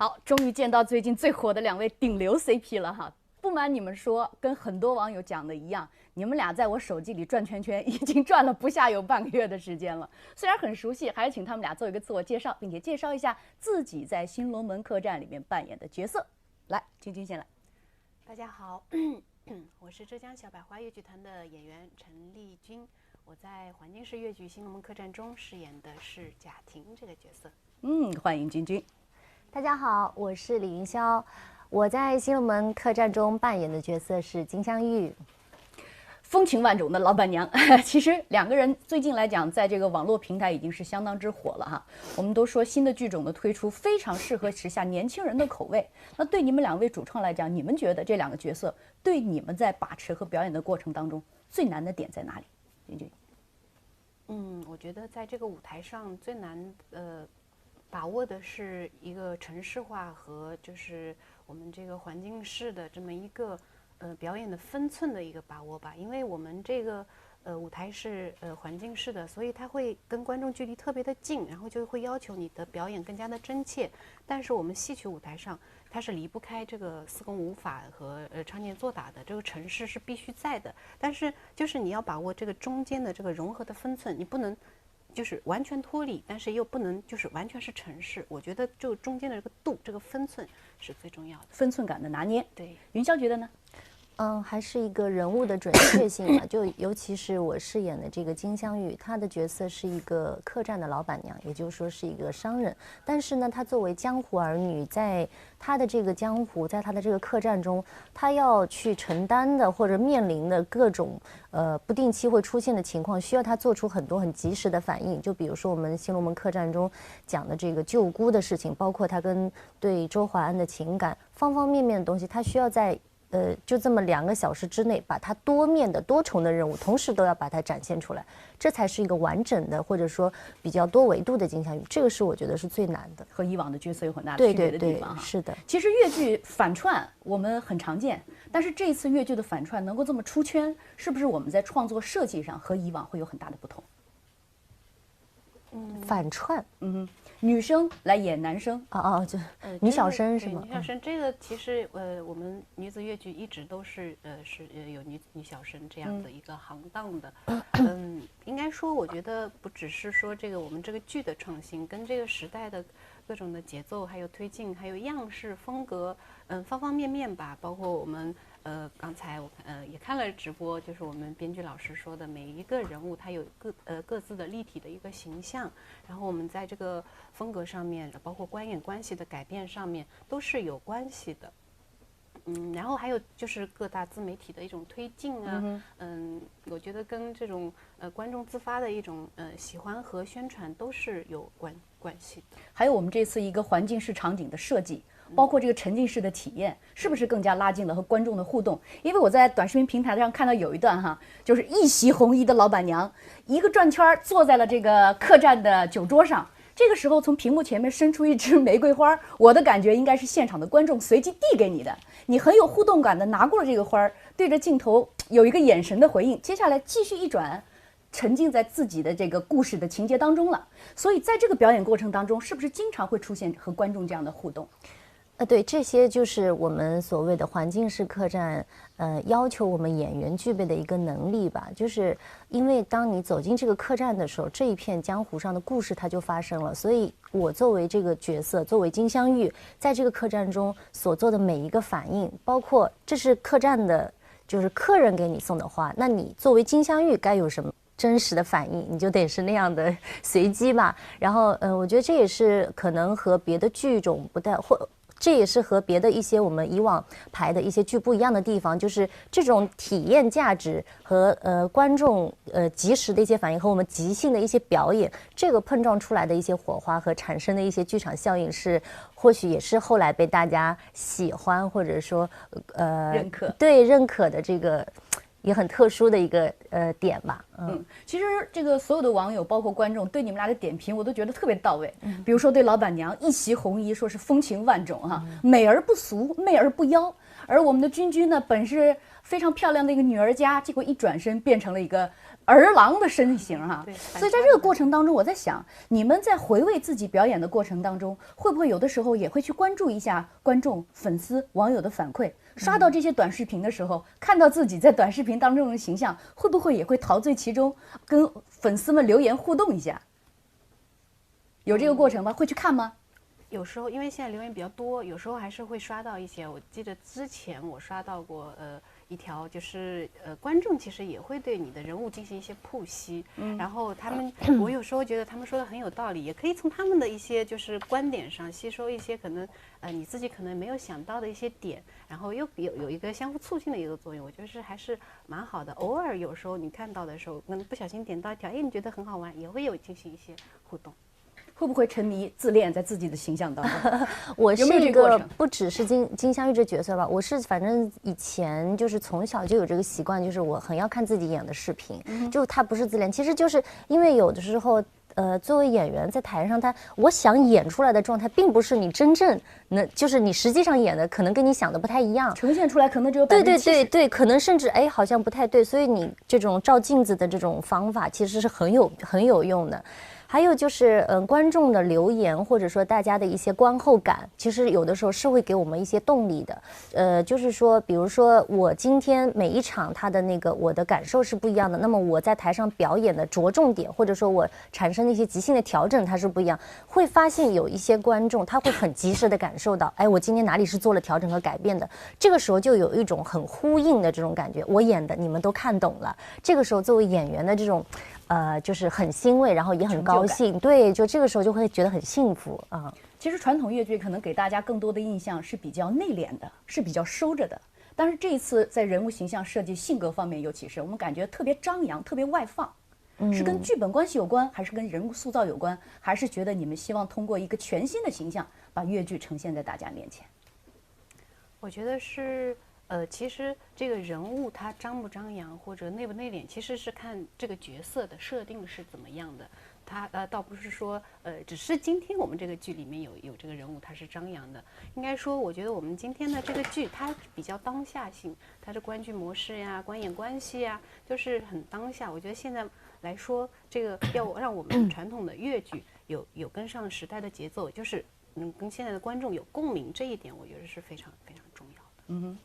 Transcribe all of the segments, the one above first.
好，终于见到最近最火的两位顶流 CP 了哈！不瞒你们说，跟很多网友讲的一样，你们俩在我手机里转圈圈，已经转了不下有半个月的时间了。虽然很熟悉，还是请他们俩做一个自我介绍，并且介绍一下自己在《新龙门客栈》里面扮演的角色。来，君君先来。大家好，我是浙江小百花粤剧团的演员陈丽君，我在环境式粤剧《新龙门客栈》中饰演的是贾婷这个角色。欢迎君君。大家好，我是李云霄，我在《新龙门客栈》中扮演的角色是金镶玉。风情万种的老板娘，其实两个人最近来讲，在这个网络平台已经是相当之火了哈。我们都说新的剧种的推出非常适合时下年轻人的口味。那对你们两位主创来讲，你们觉得这两个角色对你们在把持和表演的过程当中最难的点在哪里？君君。我觉得在这个舞台上最难把握的是一个城市化和就是我们这个环境式的这么一个表演的分寸的一个把握吧，因为我们这个舞台是环境式的，所以它会跟观众距离特别的近，然后就会要求你的表演更加的真切。但是我们戏曲舞台上，它是离不开这个四功五法和唱念做打的，这个城市是必须在的。但是就是你要把握这个中间的这个融合的分寸，你不能就是完全脱离，但是又不能就是完全是城市。我觉得就中间的这个度，这个分寸是最重要的，分寸感的拿捏。对，云霄觉得呢？还是一个人物的准确性嘛，就尤其是我饰演的这个金镶玉，她的角色是一个客栈的老板娘，也就是说是一个商人。但是呢，她作为江湖儿女，在她的这个江湖，在她的这个客栈中，她要去承担的或者面临的各种不定期会出现的情况，需要她做出很多很及时的反应。就比如说我们新龙门客栈中讲的这个救姑的事情，包括她跟对周华安的情感，方方面面的东西，她需要在就这么2个小时之内，把它多面的多重的任务，同时都要把它展现出来，这才是一个完整的，或者说比较多维度的金镶玉。这个是我觉得是最难的，和以往的角色有很大区别的地方哈。是的。其实粤剧反串我们很常见，但是这一次粤剧的反串能够这么出圈，是不是我们在创作设计上和以往会有很大的不同？反串，女生来演男生就女小生是吗？女小生这个其实我们女子粤剧一直都是有女小生这样的一个行当的，应该说我觉得不只是说这个我们这个剧的创新，跟这个时代的各种的节奏还有推进还有样式风格，方方面面吧，包括我们刚才我也看了直播，就是我们编剧老师说的，每一个人物他有各自的立体的一个形象，然后我们在这个风格上面，包括观演关系的改变上面都是有关系的。然后还有就是各大自媒体的一种推进啊，我觉得跟这种观众自发的一种喜欢和宣传都是有关系的。还有我们这次一个环境式场景的设计，包括这个沉浸式的体验，是不是更加拉近了和观众的互动？因为我在短视频平台上看到有一段哈，就是一袭红衣的老板娘，一个转圈坐在了这个客栈的酒桌上。这个时候从屏幕前面伸出一支玫瑰花，我的感觉应该是现场的观众随机递给你的，你很有互动感的拿过了这个花，对着镜头有一个眼神的回应，接下来继续一转，沉浸在自己的这个故事的情节当中了。所以在这个表演过程当中，是不是经常会出现和观众这样的互动？对，这些就是我们所谓的环境式客栈，要求我们演员具备的一个能力吧。就是因为当你走进这个客栈的时候，这一片江湖上的故事它就发生了。所以我作为这个角色，作为金镶玉，在这个客栈中所做的每一个反应，包括这是客栈的，就是客人给你送的花，那你作为金镶玉该有什么真实的反应，你就得是那样的随机吧。然后我觉得这也是可能和别的剧种不太这也是和别的一些我们以往排的一些剧不一样的地方，就是这种体验价值和观众及时的一些反应和我们即兴的一些表演，这个碰撞出来的一些火花和产生的一些剧场效应是或许也是后来被大家喜欢或者说认可，对认可的这个也很特殊的一个点吧。其实这个所有的网友，包括观众，对你们俩的点评，我都觉得特别到位。比如说对老板娘一袭红衣，说是风情万种哈，美而不俗，媚而不妖。而我们的君君呢，本是非常漂亮的一个女儿家，结果一转身变成了一个儿郎的身形哈。所以在这个过程当中，我在想，你们在回味自己表演的过程当中，会不会有的时候也会去关注一下观众、粉丝、网友的反馈？刷到这些短视频的时候，看到自己在短视频当中的形象，会不会也会陶醉其中，跟粉丝们留言互动一下？有这个过程吗？会去看吗？有时候因为现在留言比较多，有时候还是会刷到一些。我记得之前我刷到过一条，就是观众其实也会对你的人物进行一些剖析，然后他们我有时候觉得他们说的很有道理，也可以从他们的一些就是观点上吸收一些可能你自己可能没有想到的一些点，然后又有一个相互促进的一个作用，我觉得是还是蛮好的。偶尔有时候你看到的时候，可能不小心点到一条，哎，你觉得很好玩，也会有进行一些互动。会不会沉迷自恋在自己的形象当中？我是一个不只是金镶玉这角色吧，我是反正以前就是从小就有这个习惯，就是我很要看自己演的视频，就他不是自恋，其实就是因为有的时候。作为演员在台上，我想演出来的状态，并不是你真正就是你实际上演的，可能跟你想的不太一样，呈现出来可能只有70%。对，可能甚至好像不太对，所以你这种照镜子的这种方法，其实是很有用的。还有就是，观众的留言或者说大家的一些观后感，其实有的时候是会给我们一些动力的。就是说，比如说我今天每一场他的那个我的感受是不一样的，那么我在台上表演的着重点，或者说我产生的一些即兴的调整，它是不一样。会发现有一些观众他会很及时的感受到，我今天哪里是做了调整和改变的，这个时候就有一种很呼应的这种感觉，我演的你们都看懂了。这个时候作为演员的这种。就是很欣慰，然后也很高兴，对，就这个时候就会觉得很幸福啊。其实传统越剧可能给大家更多的印象是比较内敛的，是比较收着的。但是这一次在人物形象设计、性格方面，尤其是我们感觉特别张扬、特别外放，是跟剧本关系有关，还是跟人物塑造有关，还是觉得你们希望通过一个全新的形象把越剧呈现在大家面前？我觉得是。其实这个人物他张不张扬或者内不内敛，其实是看这个角色的设定是怎么样的。他倒不是说只是今天我们这个剧里面有这个人物他是张扬的。应该说，我觉得我们今天的这个剧它比较当下性，它的观剧模式呀、观演关系呀，就是很当下。我觉得现在来说，这个要让我们传统的越剧有跟上时代的节奏，就是跟现在的观众有共鸣，这一点我觉得是非常非常重要的。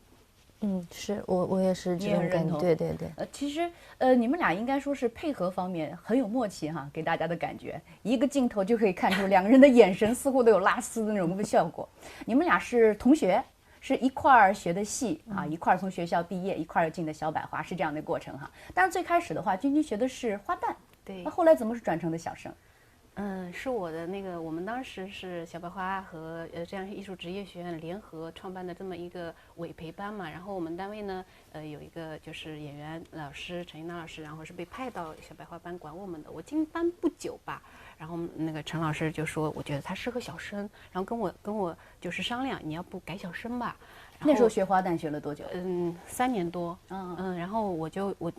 是我也是这种感觉，对。其实你们俩应该说是配合方面很有默契哈，给大家的感觉，一个镜头就可以看出两个人的眼神似乎都有拉丝的那种效果。你们俩是同学，是一块儿学的戏啊，一块儿从学校毕业，一块儿进的小百花，是这样的过程哈。但是最开始的话，君君学的是花旦，对，那后来怎么是转成的小生？是我的那个，我们当时是小百花和这样艺术职业学院联合创办的这么一个委培班嘛。然后我们单位呢，有一个就是演员老师陈一娜老师，然后是被派到小百花班管我们的。我进班不久吧，然后那个陈老师就说，我觉得他适合小生，然后跟我就是商量，你要不改小生吧。那时候学花旦学了多久？3年多。然后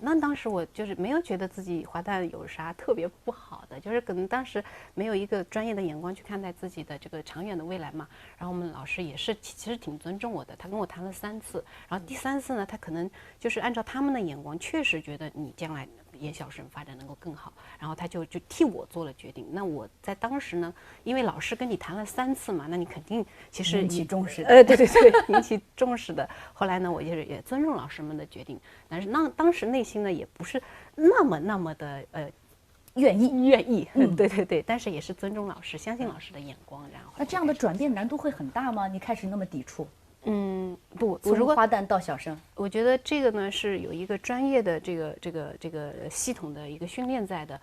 那当时我就是没有觉得自己花旦有啥特别不好的，就是可能当时没有一个专业的眼光去看待自己的这个长远的未来嘛。然后我们老师也是其实挺尊重我的，他跟我谈了3次，然后第3次呢，他可能就是按照他们的眼光，确实觉得你将来演小生发展能够更好，然后他就替我做了决定。那我在当时呢，因为老师跟你谈了3次嘛，那你肯定其实引起重视的，对，引起重视的。后来呢，我就是也尊重老师们的决定，但是当时内心呢也不是那么的愿意，对，但是也是尊重老师，相信老师的眼光。然后那这样的转变难度会很大吗？你开始那么抵触？不，从花旦到小生，我觉得这个呢是有一个专业的这个系统的一个训练在的，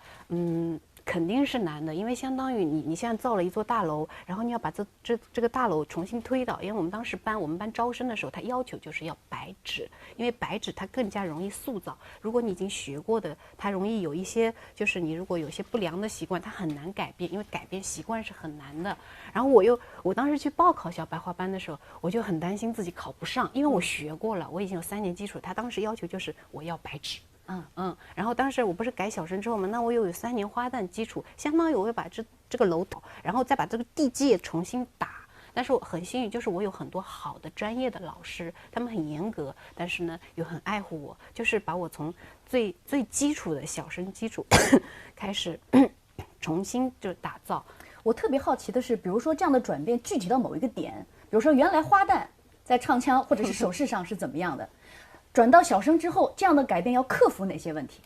肯定是难的，因为相当于你现在造了一座大楼，然后你要把这个大楼重新推倒。因为我们当时我们班招生的时候，他要求就是要白纸，因为白纸它更加容易塑造。如果你已经学过的，它容易有一些，就是你如果有些不良的习惯，它很难改变，因为改变习惯是很难的。然后我当时去报考小百花班的时候，我就很担心自己考不上，因为我学过了，我已经有3年基础。他当时要求就是我要白纸。然后当时我不是改小生之后嘛，那我又有3年花旦基础，相当于我会把这个楼倒，然后再把这个地基也重新打。但是我很幸运，就是我有很多好的专业的老师，他们很严格，但是呢又很爱护我，就是把我从最基础的小生基础开始重新就打造。我特别好奇的是，比如说这样的转变具体到某一个点，比如说原来花旦在唱腔或者是手势上是怎么样的，转到小生之后，这样的改变要克服哪些问题？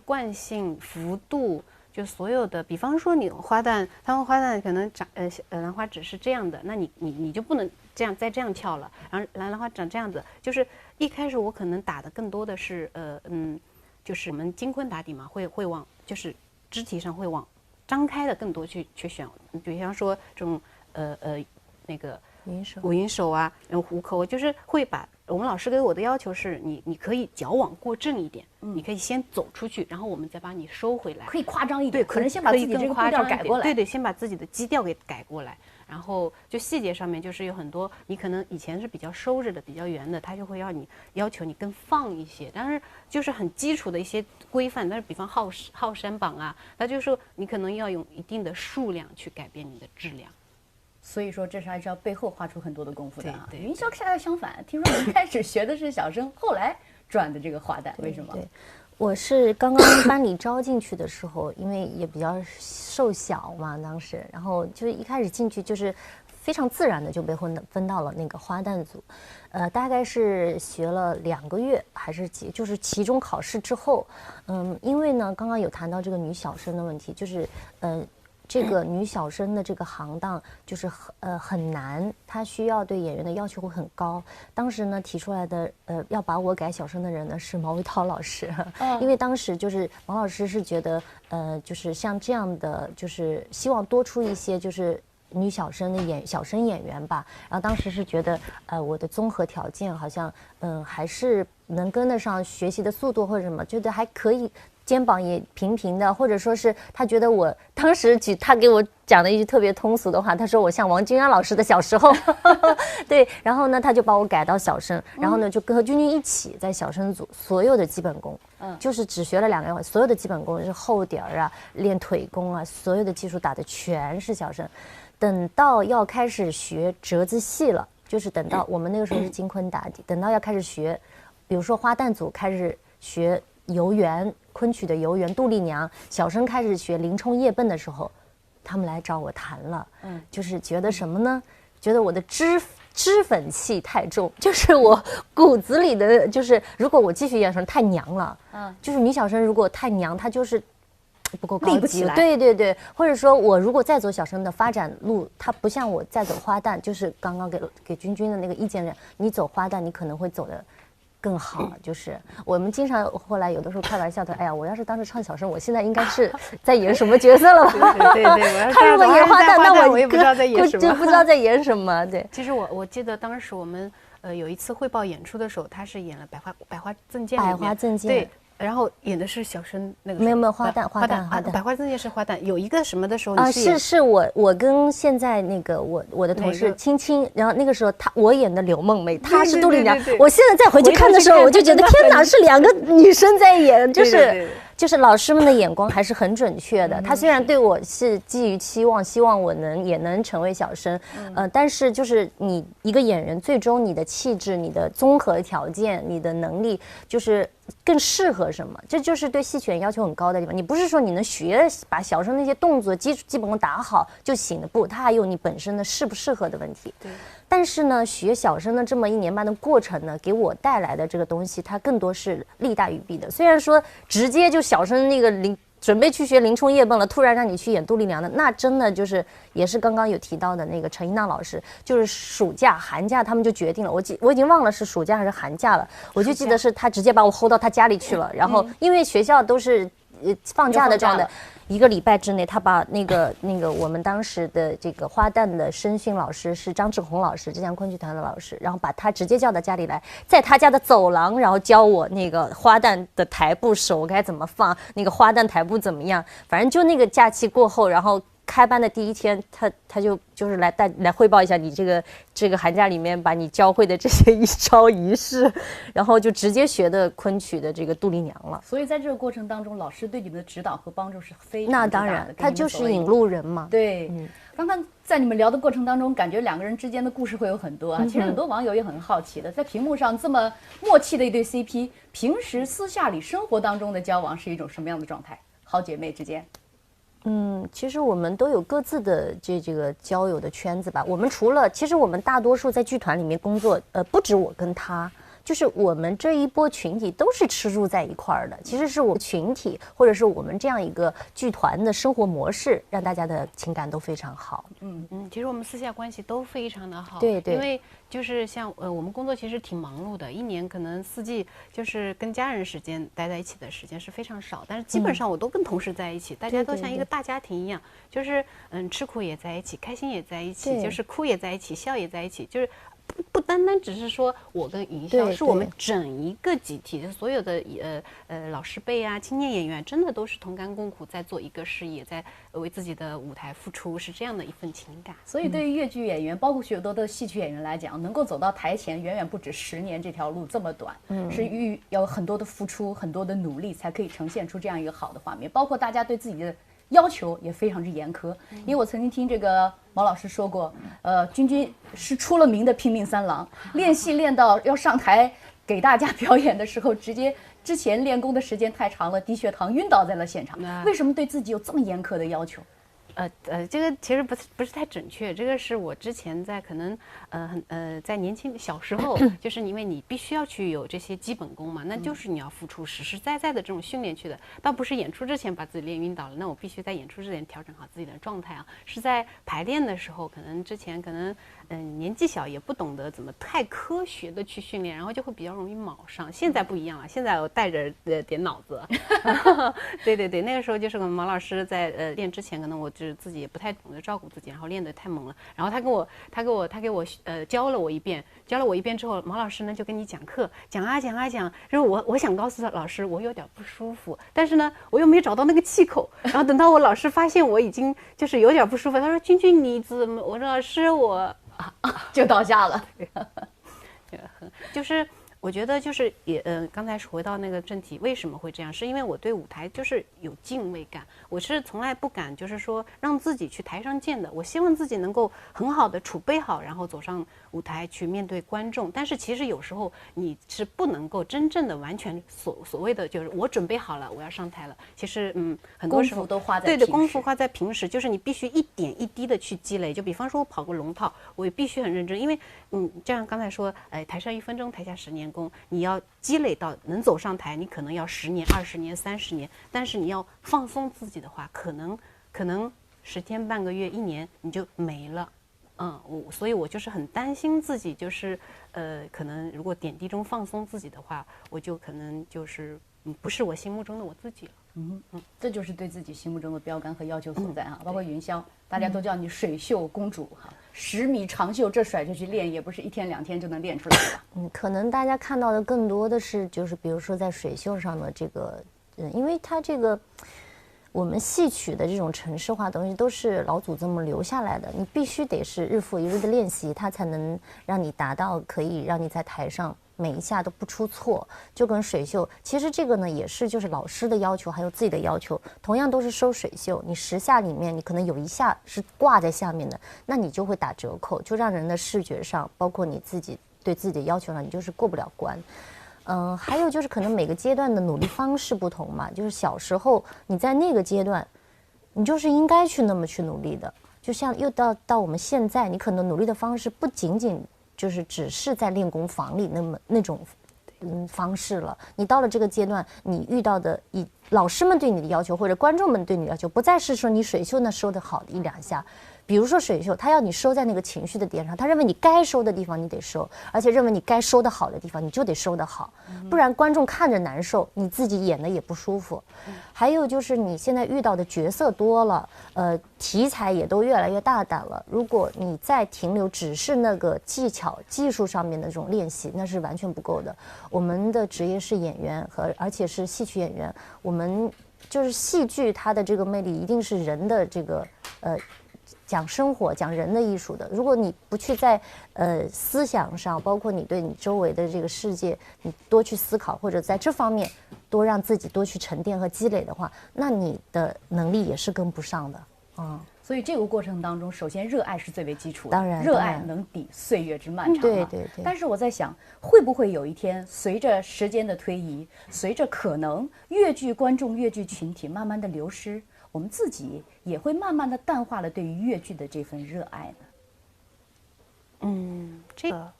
惯性、幅度，就所有的，比方说你花旦，他们花旦可能兰花指是这样的，那你就不能再这样跳了，然后兰花长这样子，就是一开始我可能打的更多的是就是我们金昆打底嘛，会往就是肢体上会往张开的更多去选，比方说这种那个五云手啊，然后虎口，就是会把我们老师给我的要求是你可以矫枉过正一点，你可以先走出去，然后我们再把你收回来，可以夸张一点，对，可能先把自己这个步调改过来，对，先把自己的基调给改过来。然后就细节上面就是有很多，你可能以前是比较收着的、比较圆的，他就会要求你更放一些。但是就是很基础的一些规范，但是比方浩山榜啊，他就说你可能要用一定的数量去改变你的质量。所以说这是还是要背后花出很多的功夫的啊。对云霄恰恰相反，听说你开始学的是小生，后来转的这个花旦，为什么？对，我是刚刚班里招进去的时候，因为也比较瘦小嘛，当时，然后就是一开始进去就是非常自然的就被分到了那个花旦组，大概是学了2个月，还是就是期中考试之后，因为呢刚刚有谈到这个女小生的问题，就是这个女小生的这个行当就是很难，她需要对演员的要求会很高。当时呢提出来的要把我改小生的人呢是毛维涛老师，因为当时就是毛老师是觉得就是像这样的，就是希望多出一些就是女小生的小生演员吧。然后当时是觉得我的综合条件好像还是能跟得上学习的速度或者什么，觉得还可以。肩膀也平平的，或者说是他觉得我当时他给我讲了一句特别通俗的话，他说我像王君安老师的小时候对，然后呢他就把我改到小生，然后呢就和君君一起在小生组所有的基本功，就是只学了2个月，所有的基本功是后点啊、练腿功啊，所有的技术打的全是小生。等到要开始学折子戏了，就是等到我们那个时候是金昆打底，等到要开始学，比如说花旦组开始学游园，昆曲的游园杜丽娘，小生开始学林冲夜奔的时候，他们来找我谈了，就是觉得什么呢？觉得我的脂粉气太重，就是我骨子里的，就是如果我继续演什么太娘了，就是女小生如果太娘，她就是不够高级，对，或者说我如果再走小生的发展路，它不像我再走花旦，就是刚刚给君君的那个意见人，你走花旦，你可能会走的更好。就是我们经常后来有的时候开玩笑的，哎呀，我要是当时唱小生，我现在应该是在演什么角色了吧？对，他如果演花旦，那我也不知道在演什么，就不知道在演什么。对，其实我记得当时我们有一次汇报演出的时候，他是演了百花赠剑，对。然后演的是小生那个没有花旦百花赠剑是花旦，有一个什么的时候是我跟现在那个我的同事青青，然后那个时候我演的柳梦梅，她是杜丽娘。我现在再回去看的时候，我就觉得天哪，是2个女生在演，就是老师们的眼光还是很准确的。他虽然对我是寄予期望，希望我也能成为小生，但是就是你一个演员，最终你的气质、你的综合条件、你的能力，就是更适合什么，这就是对戏曲要求很高的地方。你不是说你能把小生那些动作基本功打好就行的，不，它还有你本身的适不适合的问题。对。但是呢，学小生的这么1年半的过程呢，给我带来的这个东西，它更多是利大于弊的。虽然说直接就小生那个准备去学林冲夜奔了，突然让你去演杜丽娘的，那真的就是也是刚刚有提到的那个陈一娜老师，就是暑假寒假他们就决定了，我已经忘了是暑假还是寒假了，我就记得是他直接把我hold到他家里去了，然后因为学校都是放假的状态。1个礼拜之内，他把那个我们当时的这个花旦的声训老师是张志宏老师，浙江昆剧团的老师，然后把他直接叫到家里来，在他家的走廊，然后教我那个花旦的台步手该怎么放，那个花旦台步怎么样。反正就那个假期过后，然后开班的第一天，他就是来汇报一下你这个寒假里面把你教会的这些一招一式，然后就直接学的昆曲的这个杜丽娘了。所以在这个过程当中，老师对你们的指导和帮助是非常那之大的。当然，他就是引路人嘛。对，刚刚在你们聊的过程当中，感觉两个人之间的故事会有很多啊。其实很多网友也很好奇的，在屏幕上这么默契的一对 CP， 平时私下里生活当中的交往是一种什么样的状态？好姐妹之间。其实我们都有各自的这个交友的圈子吧。我们其实我们大多数在剧团里面工作，不止我跟他，就是我们这一波群体都是吃住在一块儿的。其实是我们群体或者是我们这样一个剧团的生活模式，让大家的情感都非常好。其实我们私下关系都非常的好。对对，因为就是像我们工作其实挺忙碌的，一年可能4季就是跟家人时间待在一起的时间是非常少，但是基本上我都跟同事在一起，大家都像一个大家庭一样，就是吃苦也在一起，开心也在一起，就是哭也在一起，笑也在一起，就是不单单只是说我跟云霄，是我们整一个集体，所有的老师辈啊、青年演员，真的都是同甘共苦，在做一个事业，在为自己的舞台付出，是这样的一份情感。所以对于粤剧演员，包括许多的戏曲演员来讲，能够走到台前，远远不止10年这条路这么短，是要很多的付出、很多的努力，才可以呈现出这样一个好的画面。包括大家对自己的要求也非常之严苛，因为我曾经听这个毛老师说过，君是出了名的拼命三郎，练戏练到要上台给大家表演的时候，直接之前练功的时间太长了，低血糖晕倒在了现场。为什么对自己有这么严苛的要求？这个其实不是太准确，这个是我之前在可能在小时候，就是因为你必须要去有这些基本功嘛，那就是你要付出实实在在的这种训练去的，倒不是演出之前把自己练晕倒了，那我必须在演出之前调整好自己的状态啊，是在排练的时候，可能之前年纪小也不懂得怎么太科学的去训练，然后就会比较容易卯上。现在不一样了，现在我带着点脑子。对，那个时候就是跟毛老师在练之前，可能我就是自己也不太懂得照顾自己，然后练得太猛了。然后他给我教了我一遍之后，毛老师呢就跟你讲课，讲啊讲，就是我想告诉老师我有点不舒服，但是呢我又没找到那个气口。然后等到我老师发现我已经就是有点不舒服，他说君你怎么？我说老师我。就倒下了。就是我觉得就是刚才回到那个正题，为什么会这样？是因为我对舞台就是有敬畏感，我是从来不敢就是说让自己去台上见的，我希望自己能够很好的储备好，然后走上舞台去面对观众。但是其实有时候你是不能够真正的完全所谓的就是我准备好了我要上台了，其实很多时候功夫都花在对的功夫花在平时，就是你必须一点一滴的去积累。就比方说我跑个龙套，我也必须很认真，因为这样刚才说台上1分钟台下10年功，你要积累到能走上台，你可能要10年、20年、30年，但是你要放松自己的话，可能10天、半个月、1年你就没了。所以我就是很担心自己，就是可能如果点滴中放松自己的话，我就可能就是不是我心目中的我自己了。这就是对自己心目中的标杆和要求所在哈。包括云霄，大家都叫你水袖公主哈，10米长袖这甩出去练，也不是1天2天就能练出来的。可能大家看到的更多的是，就是比如说在水袖上的这个，因为它这个我们戏曲的这种程式化东西都是老祖宗们留下来的，你必须得是日复一日的练习，它才能让你达到可以让你在台上每一下都不出错。就跟水袖，其实这个呢也是就是老师的要求还有自己的要求，同样都是收水袖，你10下里面你可能有1下是挂在下面的，那你就会打折扣，就让人的视觉上包括你自己对自己的要求上你就是过不了关。还有就是可能每个阶段的努力方式不同嘛，就是小时候你在那个阶段你就是应该去那么去努力的，就像又到我们现在，你可能努力的方式不仅仅就是只是在练功房里那种方式了，你到了这个阶段，你遇到的老师们对你的要求或者观众们对你的要求，不再是说你水袖那收的好的1、2下，比如说水袖，他要你收在那个情绪的点上，他认为你该收的地方你得收，而且认为你该收的好的地方你就得收得好，不然观众看着难受，你自己演的也不舒服。还有就是你现在遇到的角色多了，题材也都越来越大胆了，如果你再停留只是那个技术上面的这种练习，那是完全不够的。我们的职业是演员而且是戏曲演员，我们就是戏剧它的这个魅力一定是人的这个讲生活、讲人的艺术的。如果你不去在思想上，包括你对你周围的这个世界，你多去思考，或者在这方面多让自己多去沉淀和积累的话，那你的能力也是跟不上的。所以这个过程当中，首先热爱是最为基础的，当然热爱能抵岁月之漫长。对对对。但是我在想，会不会有一天，随着时间的推移，随着可能越剧观众、越剧群体慢慢的流失，我们自己也会慢慢的淡化了对于越剧的这份热爱呢？这个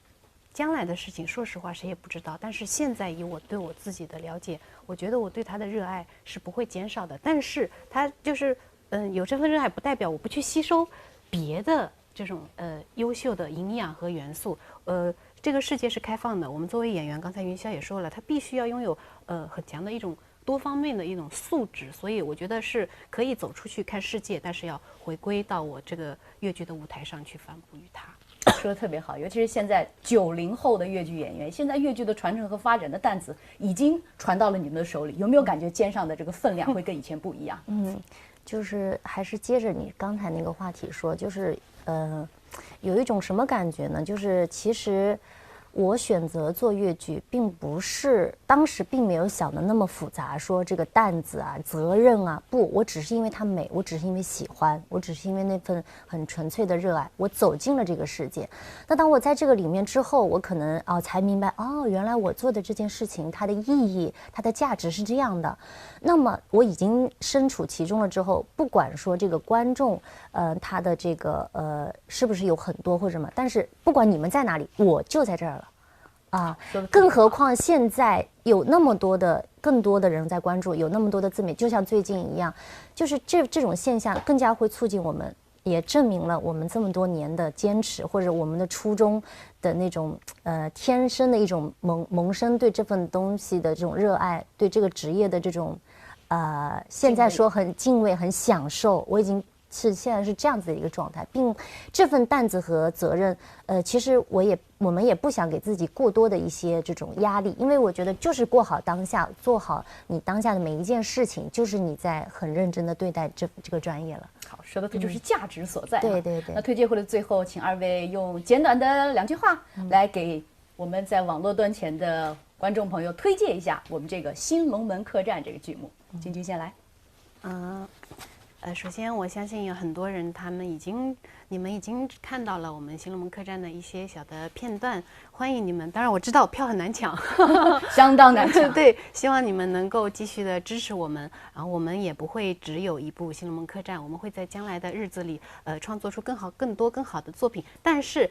将来的事情，说实话谁也不知道。但是现在以我对我自己的了解，我觉得我对他的热爱是不会减少的。但是他就是有这份热爱，不代表我不去吸收别的这种优秀的营养和元素。这个世界是开放的，我们作为演员，刚才云霄也说了，他必须要拥有很强的一种多方面的一种素质，所以我觉得是可以走出去看世界，但是要回归到我这个越剧的舞台上去反哺于它。说的特别好，尤其是现在90后的越剧演员，现在越剧的传承和发展的担子已经传到了你们的手里，有没有感觉肩上的这个分量会跟以前不一样？就是还是接着你刚才那个话题说，就是有一种什么感觉呢？就是其实我选择做越剧，并不是当时并没有想的那么复杂，说这个担子啊、责任啊，不，我只是因为它美，我只是因为喜欢，我只是因为那份很纯粹的热爱，我走进了这个世界。那当我在这个里面之后，我可能才明白，原来我做的这件事情，它的意义、它的价值是这样的。那么我已经身处其中了之后，不管说这个观众，他的这个是不是有很多或者什么，但是不管你们在哪里，我就在这儿了。更何况现在有那么多的更多的人在关注，有那么多的自媒体，就像最近一样，就是这种现象更加会促进我们，也证明了我们这么多年的坚持，或者我们的初衷的那种天生的一种萌生对这份东西的这种热爱，对这个职业的这种现在说很敬畏、很享受，我已经现在是这样子的一个状态，并这份担子和责任，其实我们也不想给自己过多的一些这种压力，因为我觉得就是过好当下，做好你当下的每一件事情，就是你在很认真的对待这个专业了。好，说的这就是价值所在。对对对。那推介会的最后，请二位用简短的2句话来给我们在网络端前的观众朋友推荐一下我们这个《新龙门客栈》这个剧目。金君先来。首先我相信有很多人你们已经看到了我们新龙门客栈的一些小的片段，欢迎你们。当然我知道票很难抢，相当难抢。对，希望你们能够继续的支持我们，然后我们也不会只有一部新龙门客栈，我们会在将来的日子里创作出更好的作品。但是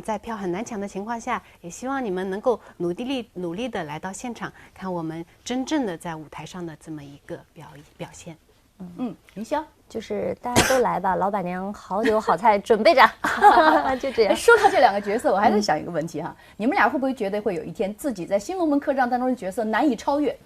在票很难抢的情况下，也希望你们能够努力的来到现场，看我们真正的在舞台上的这么一个表现。云霄。就是大家都来吧，老板娘好酒好菜准备着，就这样。说到这2个角色，我还在想一个问题哈，你们俩会不会觉得会有一天自己在《新龙门客栈》当中的角色难以超越？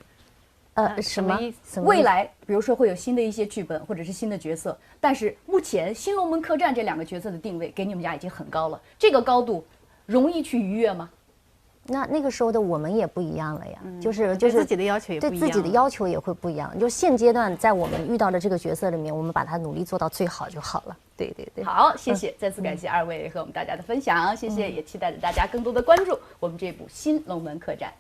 什么意思？未来比如说会有新的一些剧本或者是新的角色，但是目前《新龙门客栈》这2个角色的定位给你们俩已经很高了，这个高度容易去逾越吗？那个时候的我们也不一样了呀，就是对自己的要求也不一样，对自己的要求也会不一样。就现阶段在我们遇到的这个角色里面，我们把它努力做到最好就好了。对对对。好，谢谢，再次感谢2位和我们大家的分享，谢谢，也期待着大家更多的关注我们这部《新龙门客栈》。